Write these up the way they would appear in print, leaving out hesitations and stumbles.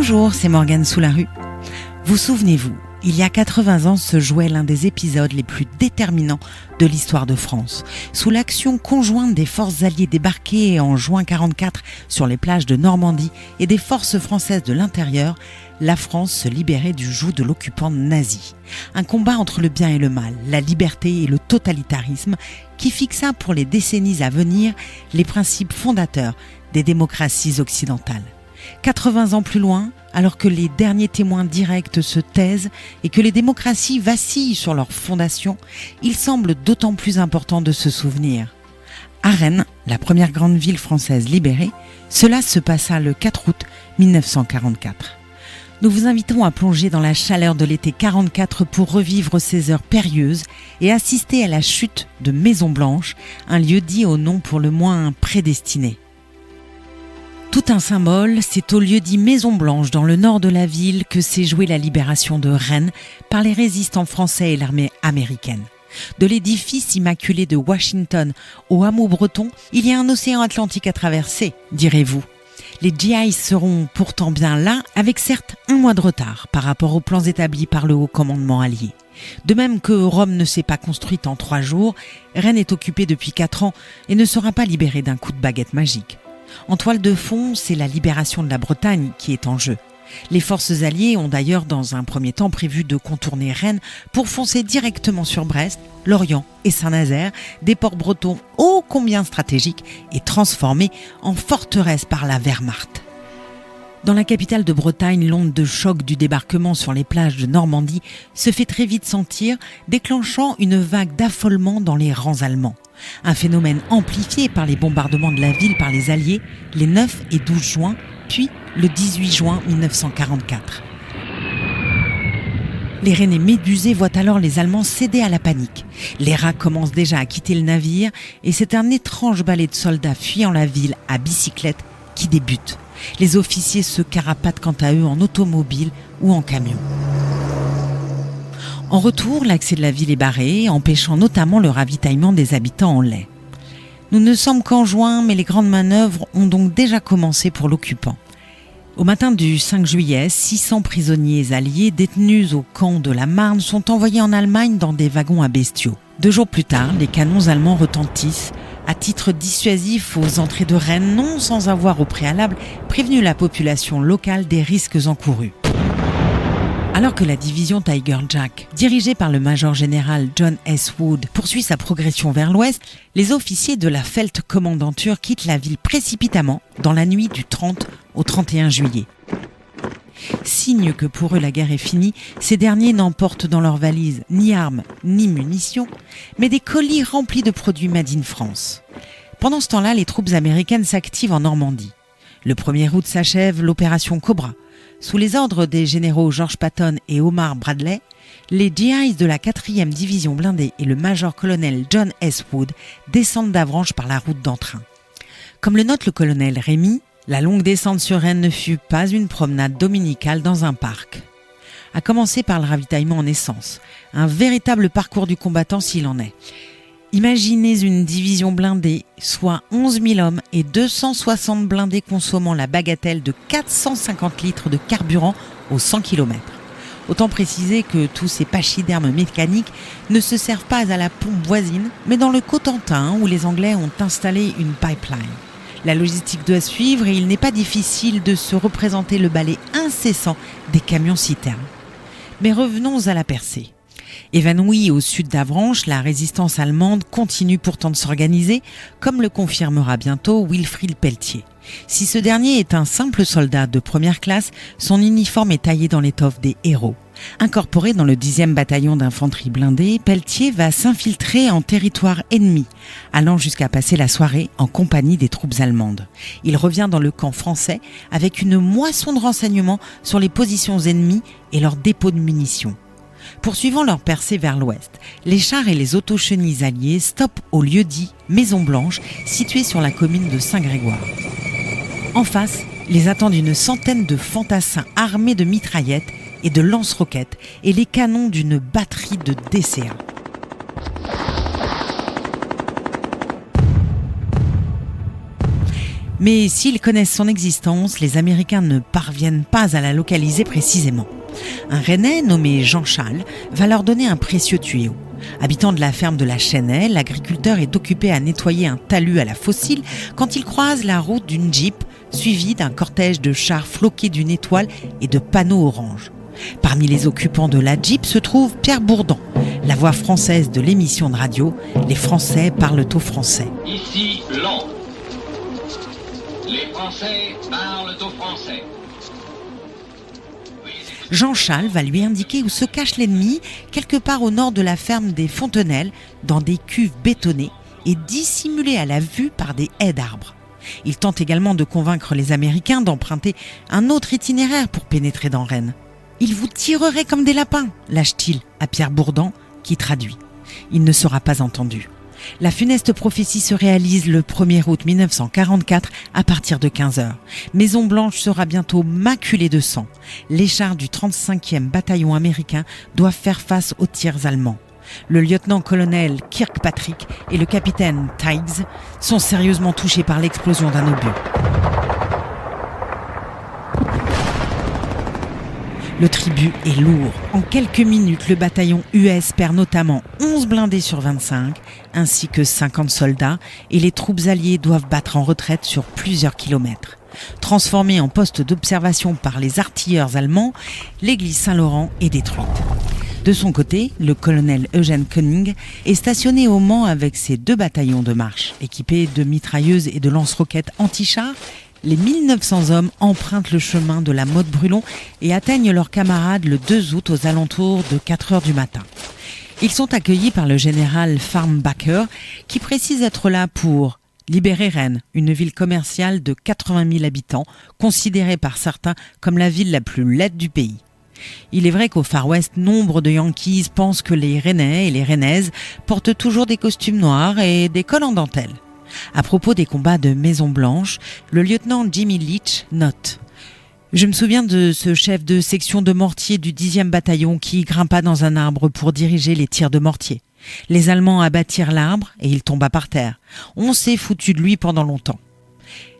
Bonjour, c'est Morgane Soularue. Vous souvenez-vous, il y a 80 ans se jouait l'un des épisodes les plus déterminants de l'histoire de France. Sous l'action conjointe des forces alliées débarquées en juin 1944 sur les plages de Normandie et des forces françaises de l'intérieur, la France se libérait du joug de l'occupant nazi. Un combat entre le bien et le mal, la liberté et le totalitarisme qui fixa pour les décennies à venir les principes fondateurs des démocraties occidentales. 80 ans plus loin, alors que les derniers témoins directs se taisent et que les démocraties vacillent sur leurs fondations, il semble d'autant plus important de se souvenir. À Rennes, la première grande ville française libérée, cela se passa le 4 août 1944. Nous vous invitons à plonger dans la chaleur de l'été 44 pour revivre ces heures périlleuses et assister à la chute de Maison Blanche, un lieu dit au nom pour le moins prédestiné. Tout un symbole, c'est au lieu dit Maison Blanche dans le nord de la ville que s'est jouée la libération de Rennes par les résistants français et l'armée américaine. De l'édifice immaculé de Washington au hameau breton, il y a un océan Atlantique à traverser, direz-vous. Les GI seront pourtant bien là, avec certes un mois de retard par rapport aux plans établis par le haut commandement allié. De même que Rome ne s'est pas construite en 3 jours, Rennes est occupée depuis 4 ans et ne sera pas libérée d'un coup de baguette magique. En toile de fond, c'est la libération de la Bretagne qui est en jeu. Les forces alliées ont d'ailleurs dans un premier temps prévu de contourner Rennes pour foncer directement sur Brest, Lorient et Saint-Nazaire, des ports bretons ô combien stratégiques et transformés en forteresses par la Wehrmacht. Dans la capitale de Bretagne, l'onde de choc du débarquement sur les plages de Normandie se fait très vite sentir, déclenchant une vague d'affolement dans les rangs allemands. Un phénomène amplifié par les bombardements de la ville par les Alliés les 9 et 12 juin, puis le 18 juin 1944. Les Rennais médusés voient alors les Allemands céder à la panique. Les rats commencent déjà à quitter le navire et c'est un étrange balai de soldats fuyant la ville à bicyclette qui débute. Les officiers se carapatent quant à eux en automobile ou en camion. En retour, l'accès de la ville est barré, empêchant notamment le ravitaillement des habitants en lait. Nous ne sommes qu'en juin, mais les grandes manœuvres ont donc déjà commencé pour l'occupant. Au matin du 5 juillet, 600 prisonniers alliés détenus au camp de la Marne sont envoyés en Allemagne dans des wagons à bestiaux. 2 jours plus tard, les canons allemands retentissent à titre dissuasif aux entrées de Rennes, non sans avoir au préalable prévenu la population locale des risques encourus. Alors que la division Tiger Jack, dirigée par le major-général John S. Wood, poursuit sa progression vers l'ouest, les officiers de la Feldkommandantur quittent la ville précipitamment dans la nuit du 30 au 31 juillet. Signe que pour eux la guerre est finie, ces derniers n'emportent dans leurs valises ni armes ni munitions, mais des colis remplis de produits made in France. Pendant ce temps-là, les troupes américaines s'activent en Normandie. Le 1er août s'achève l'opération Cobra. Sous les ordres des généraux George Patton et Omar Bradley, les GIs de la 4e division blindée et le major-colonel John S. Wood descendent d'Avranches par la route d'Entrain. Comme le note le colonel Rémy, la longue descente sur Rennes ne fut pas une promenade dominicale dans un parc. À commencer par le ravitaillement en essence, un véritable parcours du combattant s'il en est. Imaginez une division blindée, soit 11 000 hommes et 260 blindés consommant la bagatelle de 450 litres de carburant aux 100 km. Autant préciser que tous ces pachydermes mécaniques ne se servent pas à la pompe voisine, mais dans le Cotentin où les Anglais ont installé une pipeline. La logistique doit suivre et il n'est pas difficile de se représenter le balai incessant des camions-citernes. Mais revenons à la percée. Évanouie au sud d'Avranches, la résistance allemande continue pourtant de s'organiser, comme le confirmera bientôt Wilfrid Pelletier. Si ce dernier est un simple soldat de première classe, son uniforme est taillé dans l'étoffe des héros. Incorporé dans le 10e bataillon d'infanterie blindée, Pelletier va s'infiltrer en territoire ennemi, allant jusqu'à passer la soirée en compagnie des troupes allemandes. Il revient dans le camp français avec une moisson de renseignements sur les positions ennemies et leurs dépôts de munitions. Poursuivant leur percée vers l'ouest, les chars et les autochenilles alliés stoppent au lieu-dit Maison Blanche, situé sur la commune de Saint-Grégoire. En face, les attendent une centaine de fantassins armés de mitraillettes et de lance-roquettes et les canons d'une batterie de DCA. Mais s'ils connaissent son existence, les Américains ne parviennent pas à la localiser précisément. Un Rennais nommé Jean Schall va leur donner un précieux tuyau. Habitant de la ferme de la Chênaie, l'agriculteur est occupé à nettoyer un talus à la fossile quand il croise la route d'une Jeep suivie d'un cortège de chars floqués d'une étoile et de panneaux orange. Parmi les occupants de la Jeep se trouve Pierre Bourdan, la voix française de l'émission de radio « Les Français parlent au français ». Ici Londres. Les Français parlent au français. Jean Schall va lui indiquer où se cache l'ennemi, quelque part au nord de la ferme des Fontenelles, dans des cuves bétonnées et dissimulées à la vue par des haies d'arbres. Il tente également de convaincre les Américains d'emprunter un autre itinéraire pour pénétrer dans Rennes. « Ils vous tireraient comme des lapins », lâche-t-il à Pierre Bourdan, qui traduit. Il ne sera pas entendu. La funeste prophétie se réalise le 1er août 1944 à partir de 15h. Maison-Blanche sera bientôt maculée de sang. Les chars du 35e bataillon américain doivent faire face aux tirs allemands. Le lieutenant-colonel Kirkpatrick et le capitaine Tighes sont sérieusement touchés par l'explosion d'un obus. Le tribut est lourd. En quelques minutes, le bataillon US perd notamment 11 blindés sur 25, ainsi que 50 soldats, et les troupes alliées doivent battre en retraite sur plusieurs kilomètres. Transformée en poste d'observation par les artilleurs allemands, l'église Saint-Laurent est détruite. De son côté, le colonel Eugène Koenig est stationné au Mans avec ses 2 bataillons de marche. Équipés de mitrailleuses et de lance-roquettes anti-chars, les 1900 hommes empruntent le chemin de la Motte-Brulon et atteignent leurs camarades le 2 août aux alentours de 4 heures du matin. Ils sont accueillis par le général Farnbacher qui précise être là pour libérer Rennes, une ville commerciale de 80 000 habitants, considérée par certains comme la ville la plus laide du pays. Il est vrai qu'au Far West, nombre de Yankees pensent que les Rennais et les Rennaises portent toujours des costumes noirs et des cols en dentelle. À propos des combats de Maison-Blanche, le lieutenant Jimmy Leach note « Je me souviens de ce chef de section de mortier du 10e bataillon qui grimpa dans un arbre pour diriger les tirs de mortier. Les Allemands abattirent l'arbre et il tomba par terre. On s'est foutu de lui pendant longtemps. »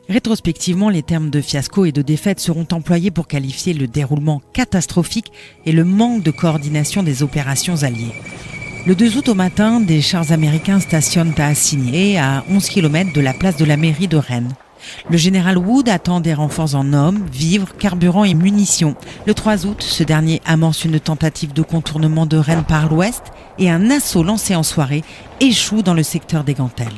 Rétrospectivement, les termes de fiasco et de défaite seront employés pour qualifier le déroulement catastrophique et le manque de coordination des opérations alliées. Le 2 août au matin, des chars américains stationnent à Assigné, à 11 km de la place de la mairie de Rennes. Le général Wood attend des renforts en hommes, vivres, carburant et munitions. Le 3 août, ce dernier amorce une tentative de contournement de Rennes par l'ouest et un assaut lancé en soirée échoue dans le secteur des Gantelles.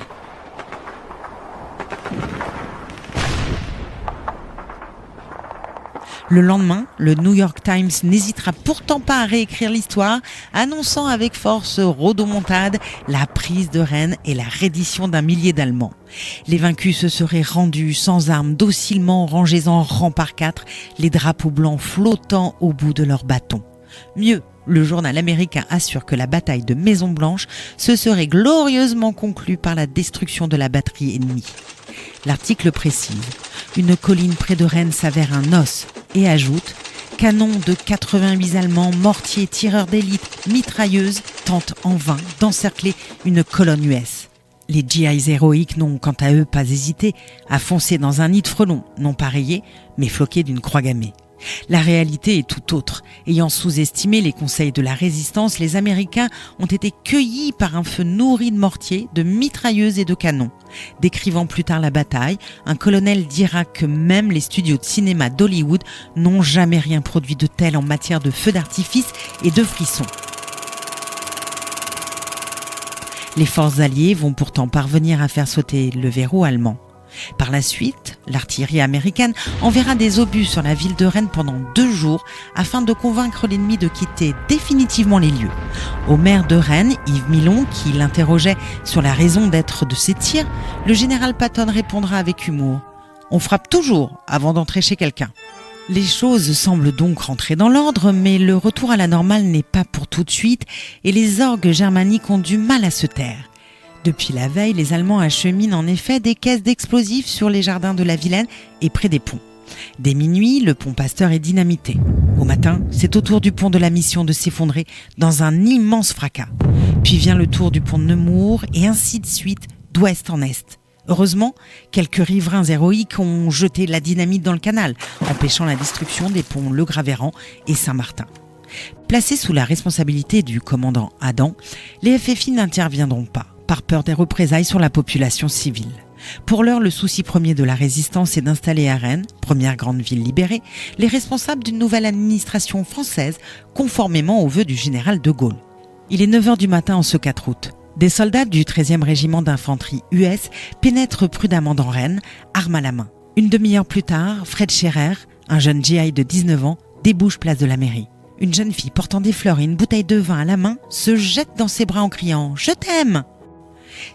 Le lendemain, le New York Times n'hésitera pourtant pas à réécrire l'histoire, annonçant avec force rodomontade la prise de Rennes et la reddition d'un millier d'Allemands. Les vaincus se seraient rendus sans armes, docilement rangés en rang par 4, les drapeaux blancs flottant au bout de leurs bâtons. Mieux, le journal américain assure que la bataille de Maison-Blanche se serait glorieusement conclue par la destruction de la batterie ennemie. L'article précise « Une colline près de Rennes s'avère un os » et ajoute « Canons de 88 Allemands, mortiers, tireurs d'élite, mitrailleuses tentent en vain d'encercler une colonne US. » Les GIs héroïques n'ont quant à eux pas hésité à foncer dans un nid de frelons, non pas rayé, mais floqué d'une croix gammée. La réalité est tout autre. Ayant sous-estimé les conseils de la résistance, les Américains ont été cueillis par un feu nourri de mortiers, de mitrailleuses et de canons. Décrivant plus tard la bataille, un colonel dira que même les studios de cinéma d'Hollywood n'ont jamais rien produit de tel en matière de feux d'artifice et de frissons. Les forces alliées vont pourtant parvenir à faire sauter le verrou allemand. Par la suite, l'artillerie américaine enverra des obus sur la ville de Rennes pendant 2 jours afin de convaincre l'ennemi de quitter définitivement les lieux. Au maire de Rennes, Yves Milon, qui l'interrogeait sur la raison d'être de ces tirs, le général Patton répondra avec humour « On frappe toujours avant d'entrer chez quelqu'un ». Les choses semblent donc rentrer dans l'ordre, mais le retour à la normale n'est pas pour tout de suite et les orgues germaniques ont du mal à se taire. Depuis la veille, les Allemands acheminent en effet des caisses d'explosifs sur les jardins de la Vilaine et près des ponts. Dès minuit, le pont Pasteur est dynamité. Au matin, c'est au tour du pont de la Mission de s'effondrer dans un immense fracas. Puis vient le tour du pont de Nemours et ainsi de suite, d'ouest en est. Heureusement, quelques riverains héroïques ont jeté la dynamite dans le canal, empêchant la destruction des ponts Le Graveyran et Saint-Martin. Placés sous la responsabilité du commandant Adam, les FFI n'interviendront pas, par peur des représailles sur la population civile. Pour l'heure, le souci premier de la résistance est d'installer à Rennes, première grande ville libérée, les responsables d'une nouvelle administration française, conformément aux vœux du général de Gaulle. Il est 9h du matin en ce 4 août. Des soldats du 13e régiment d'infanterie US pénètrent prudemment dans Rennes, armes à la main. Une demi-heure plus tard, Fred Scherer, un jeune GI de 19 ans, débouche place de la mairie. Une jeune fille portant des fleurs et une bouteille de vin à la main se jette dans ses bras en criant « Je t'aime !»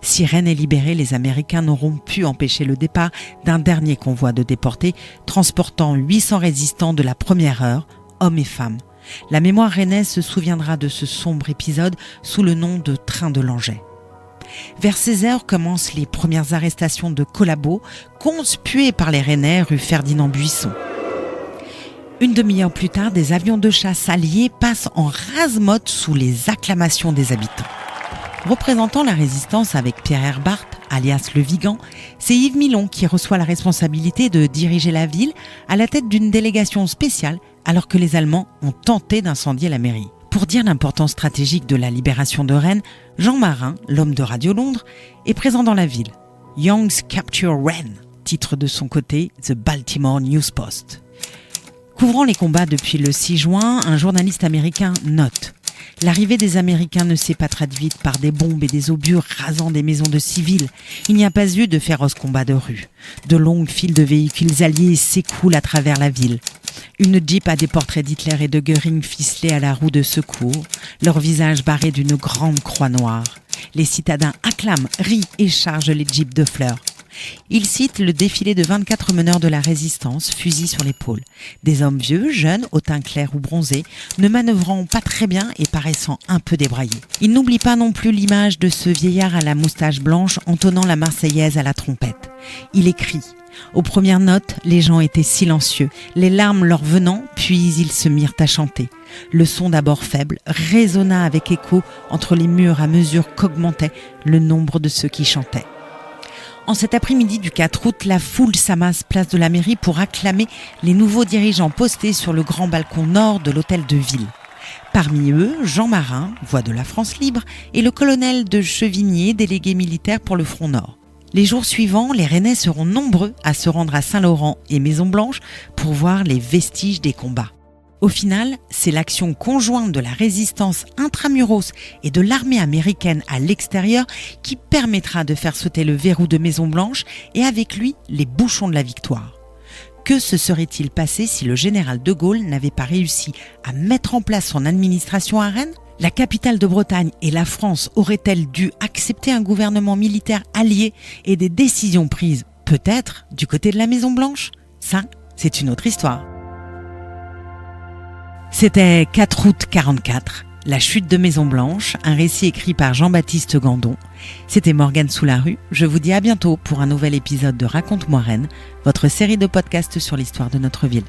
Si Rennes est libérée, les Américains n'auront pu empêcher le départ d'un dernier convoi de déportés transportant 800 résistants de la première heure, hommes et femmes. La mémoire rennaise se souviendra de ce sombre épisode sous le nom de train de Langeais. Vers 16h commencent les premières arrestations de collabos, conspués par les Rennais rue Ferdinand Buisson. Une demi-heure plus tard, des avions de chasse alliés passent en rase-motte sous les acclamations des habitants. Représentant la résistance avec Pierre Herbart, alias Le Vigan, c'est Yves Milon qui reçoit la responsabilité de diriger la ville à la tête d'une délégation spéciale alors que les Allemands ont tenté d'incendier la mairie. Pour dire l'importance stratégique de la libération de Rennes, Jean Marin, l'homme de Radio Londres, est présent dans la ville. Young's Capture Rennes, titre de son côté The Baltimore News Post. Couvrant les combats depuis le 6 juin, un journaliste américain note: l'arrivée des Américains ne s'est pas traduite par des bombes et des obus rasant des maisons de civils. Il n'y a pas eu de féroces combats de rue. De longues files de véhicules alliés s'écoulent à travers la ville. Une Jeep a des portraits d'Hitler et de Göring ficelés à la roue de secours, leurs visages barrés d'une grande croix noire. Les citadins acclament, rient et chargent les Jeeps de fleurs. Il cite le défilé de 24 meneurs de la résistance, fusils sur l'épaule. Des hommes vieux, jeunes, au teint clair ou bronzé, ne manœuvrant pas très bien et paraissant un peu débraillés. Il n'oublie pas non plus l'image de ce vieillard à la moustache blanche entonnant la Marseillaise à la trompette. Il écrit: aux premières notes, les gens étaient silencieux, les larmes leur venant, puis ils se mirent à chanter. Le son d'abord faible résonna avec écho entre les murs à mesure qu'augmentait le nombre de ceux qui chantaient. En cet après-midi du 4 août, la foule s'amasse place de la mairie pour acclamer les nouveaux dirigeants postés sur le grand balcon nord de l'hôtel de ville. Parmi eux, Jean Marin, voix de la France libre, et le colonel de Chevigné, délégué militaire pour le Front Nord. Les jours suivants, les Rennais seront nombreux à se rendre à Saint-Laurent et Maison-Blanche pour voir les vestiges des combats. Au final, c'est l'action conjointe de la résistance intramuros et de l'armée américaine à l'extérieur qui permettra de faire sauter le verrou de Maison-Blanche et avec lui les bouchons de la victoire. Que se serait-il passé si le général de Gaulle n'avait pas réussi à mettre en place son administration à Rennes ? La capitale de Bretagne et la France auraient-elles dû accepter un gouvernement militaire allié et des décisions prises, peut-être, du côté de la Maison-Blanche ? Ça, c'est une autre histoire. C'était 4 août 44, la chute de Maison-Blanche, un récit écrit par Jean-Baptiste Gandon. C'était Morgane Soularue. Je vous dis à bientôt pour un nouvel épisode de Raconte-moi Rennes, votre série de podcasts sur l'histoire de notre ville.